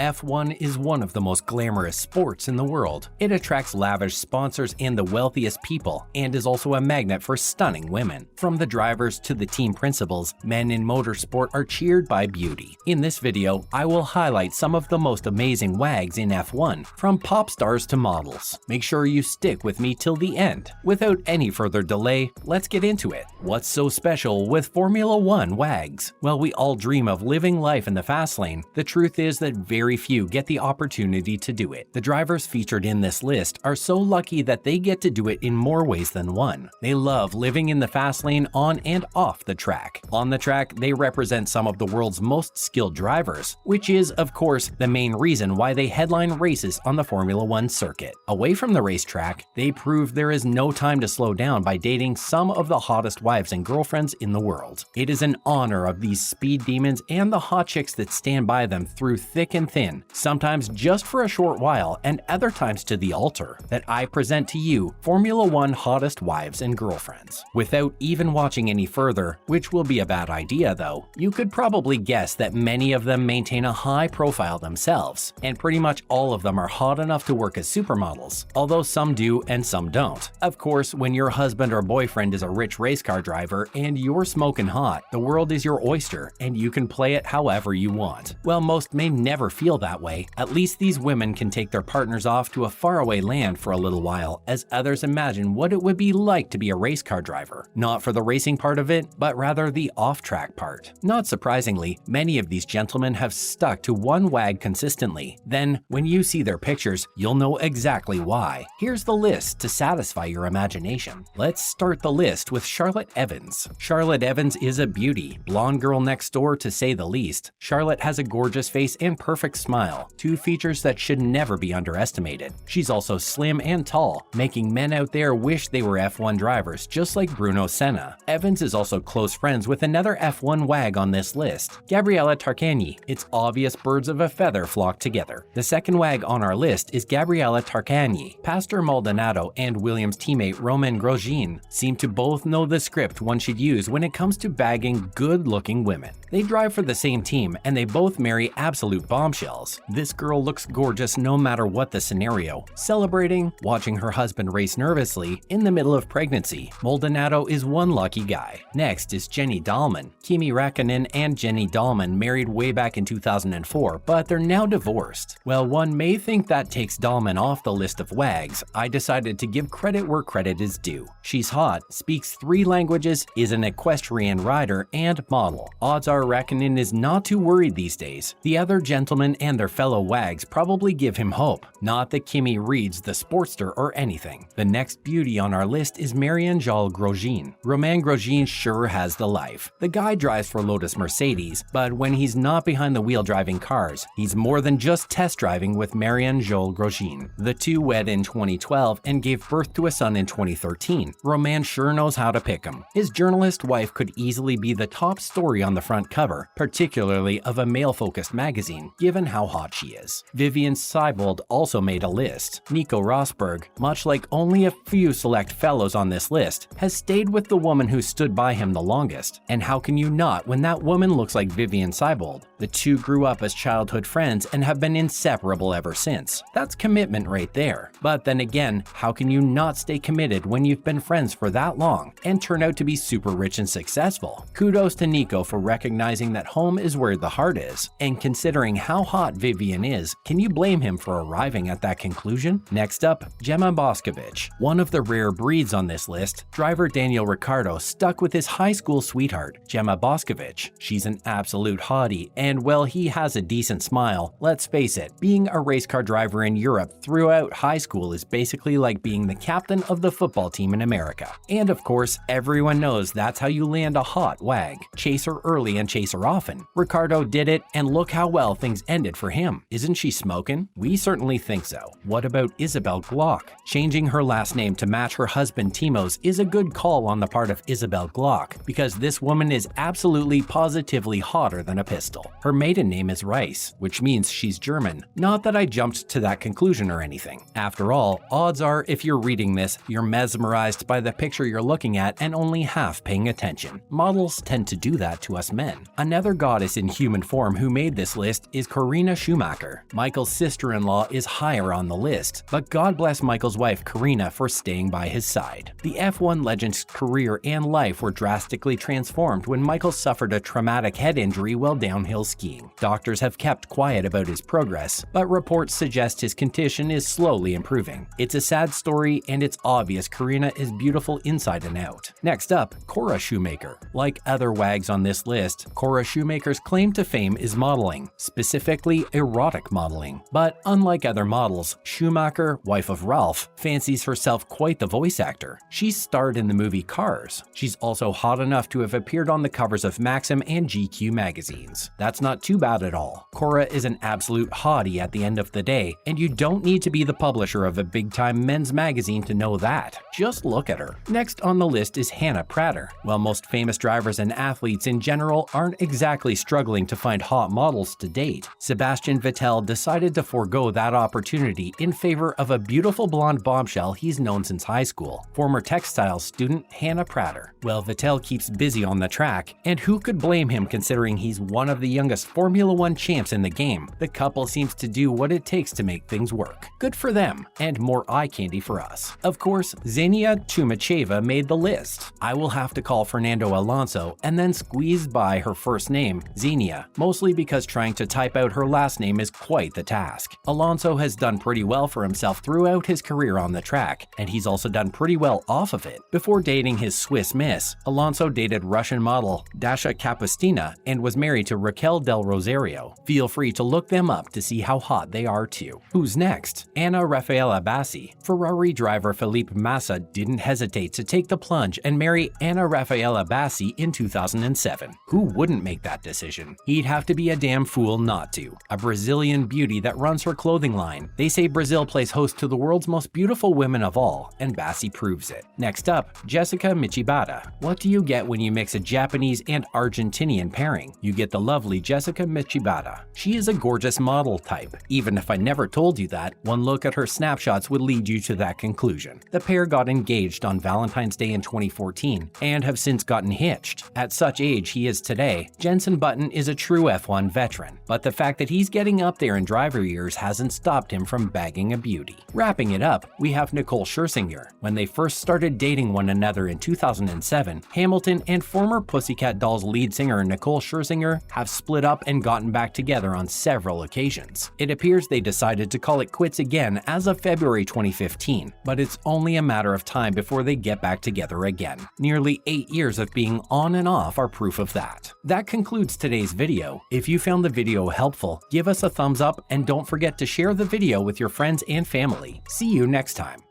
F1 is one of the most glamorous sports in the world. It attracts lavish sponsors and the wealthiest people, and is also a magnet for stunning women. From the drivers to the team principals, men in motorsport are cheered by beauty. In this video, I will highlight some of the most amazing wags in F1, from pop stars to models. Make sure you stick with me till the end. Without any further delay, let's get into it. What's so special with Formula One wags? Well, we all dream of living life in the fast lane. The truth is that very few get the opportunity to do it. The drivers featured in this list are so lucky that they get to do it in more ways than one. They love living in the fast lane on and off the track. On the track, they represent some of the world's most skilled drivers, which is, of course, the main reason why they headline races on the Formula One circuit. Away from the racetrack, they prove there is no time to slow down by dating some of the hottest wives and girlfriends in the world. It is an honor of these speed demons and the hot chicks that stand by them through thick and thin, sometimes just for a short while and other times to the altar, that I present to you Formula One hottest wives and girlfriends. Without even watching any further, which will be a bad idea though, you could probably guess that many of them maintain a high profile themselves, and pretty much all of them are hot enough to work as supermodels, although some do and some don't. Of course, when your husband or boyfriend is a rich race car driver and you're smoking hot, the world is your oyster and you can play it however you want. While most may never feel that way, at least these women can take their partners off to a faraway land for a little while, as others imagine what it would be like to be a race car driver. Not for the racing part of it, but rather the off-track part. Not surprisingly, many of these gentlemen have stuck to one wag consistently. Then, when you see their pictures, you'll know exactly why. Here's the list to satisfy your imagination. Let's start the list with Charlotte Evans. Charlotte Evans is a beauty, blonde girl next door to say the least. Charlotte has a gorgeous face and perfect smile, two features that should never be underestimated. She's also slim and tall, making men out there wish they were F1 drivers, just like Bruno Senna. Evans is also close friends with another F1 wag on this list, Gabriella Tarquini. It's obvious birds of a feather flock together. The second wag on our list is Gabriella Tarquini. Pastor Maldonado and Williams teammate Romain Grosjean seem to both know the script one should use when it comes to bagging good-looking women. They drive for the same team and they both marry absolute bombshells. This girl looks gorgeous no matter what the scenario. Celebrating, watching her husband race nervously, in the middle of pregnancy. Maldonado is one lucky guy. Next is Jenny Dahlman. Kimi Räikkönen and Jenny Dahlman married way back in 2004, but they're now divorced. While one may think that takes Dahlman off the list of wags, I decided to give credit where credit is due. She's hot, speaks 3 languages, is an equestrian rider, and model. Odds are Räikkönen is not too worried these days. The other gentlemen and their fellow wags probably give him hope. Not that Kimi reads the Sportster or anything. The next beauty on our list is Marianne-Joëlle Grosjean. Romain Grosjean sure has the life. The guy drives for Lotus Mercedes, but when he's not behind the wheel driving cars, he's more than just test driving with Marianne-Joëlle Grosjean. The two wed in 2012 and gave birth to a son in 2013. Romain sure knows how to pick him. His journalist wife could easily be the top story on the front cover, particularly of a male-focused magazine, given how hot she is. Vivian Seibold also made a list. Nico Rosberg, much like only a few select fellows on this list, has stayed with the woman who stood by him the longest. And how can you not when that woman looks like Vivian Seibold? The two grew up as childhood friends and have been inseparable ever since. That's commitment right there. But then again, how can you not stay committed when you've been friends for that long and turn out to be super rich and successful? Kudos to Nico for recognizing that home is where the heart is. And considering how hot Vivian is, can you blame him for arriving at that conclusion? Next up, Gemma Boscovich. One of the rare breeds on this list, driver Daniel Ricciardo stuck with his high school sweetheart, Gemma Boscovich. She's an absolute hottie, and while he has a decent smile, let's face it, being a race car driver in Europe throughout high school is basically like being the captain of the football team in America. And of course, everyone knows that's how you land a hot wag. Chase her early and chase her often. Ricciardo did it, and look how well things ended for him. Isn't she smoking? We certainly think so. What about Isabelle Glock? Changing her last name to match her husband Timo's is a good call on the part of Isabelle Glock, because this woman is absolutely positively hotter than a pistol. Her maiden name is Rice, which means she's German. Not that I jumped to that conclusion or anything. After all, odds are if you're reading this, you're mesmerized by the picture you're looking at and only half paying attention. Models tend to do that to us men. Another goddess in human form who made this list is Corinne Karina Schumacher. Michael's sister-in-law is higher on the list, but God bless Michael's wife Karina for staying by his side. The F1 legend's career and life were drastically transformed when Michael suffered a traumatic head injury while downhill skiing. Doctors have kept quiet about his progress, but reports suggest his condition is slowly improving. It's a sad story, and it's obvious Karina is beautiful inside and out. Next up, Cora Shoemaker. Like other wags on this list, Cora Shoemaker's claim to fame is modeling, specifically erotic modeling. But unlike other models, Schumacher, wife of Ralph, fancies herself quite the voice actor. She's starred in the movie Cars. She's also hot enough to have appeared on the covers of Maxim and GQ magazines. That's not too bad at all. Cora is an absolute hottie at the end of the day, and you don't need to be the publisher of a big-time men's magazine to know that. Just look at her. Next on the list is Hannah Prater. While most famous drivers and athletes in general aren't exactly struggling to find hot models to date, Sebastian Vettel decided to forego that opportunity in favor of a beautiful blonde bombshell he's known since high school, former textiles student Hannah Prater. Well, Vettel keeps busy on the track, and who could blame him considering he's one of the youngest Formula One champs in the game? The couple seems to do what it takes to make things work. Good for them, and more eye candy for us. Of course, Xenia Chumacheva made the list. I will have to call Fernando Alonso and then squeeze by her first name, Xenia, mostly because trying to type out her last name is quite the task. Alonso has done pretty well for himself throughout his career on the track, and he's also done pretty well off of it. Before dating his Swiss miss, Alonso dated Russian model Dasha Kapustina and was married to Raquel del Rosario. Feel free to look them up to see how hot they are too. Who's next? Anna Raffaella Bassi. Ferrari driver Felipe Massa didn't hesitate to take the plunge and marry Anna Raffaella Bassi in 2007. Who wouldn't make that decision? He'd have to be a damn fool not to. A Brazilian beauty that runs her clothing line. They say Brazil plays host to the world's most beautiful women of all, and Bassi proves it. Next up, Jessica Michibata. What do you get when you mix a Japanese and Argentinian pairing? You get the lovely Jessica Michibata. She is a gorgeous model type. Even if I never told you that, one look at her snapshots would lead you to that conclusion. The pair got engaged on Valentine's Day in 2014 and have since gotten hitched. At such age he is today, Jenson Button is a true F1 veteran, but the fact that he's getting up there in driver years hasn't stopped him from bagging a beauty. Wrapping it up, we have Nicole Scherzinger. When they first started dating one another in 2007, Hamilton and former Pussycat Dolls lead singer Nicole Scherzinger have split up and gotten back together on several occasions. It appears they decided to call it quits again as of February 2015, but it's only a matter of time before they get back together again. Nearly 8 years of being on and off are proof of that. That concludes today's video. If you found the video helpful, give us a thumbs up and don't forget to share the video with your friends and family. See you next time.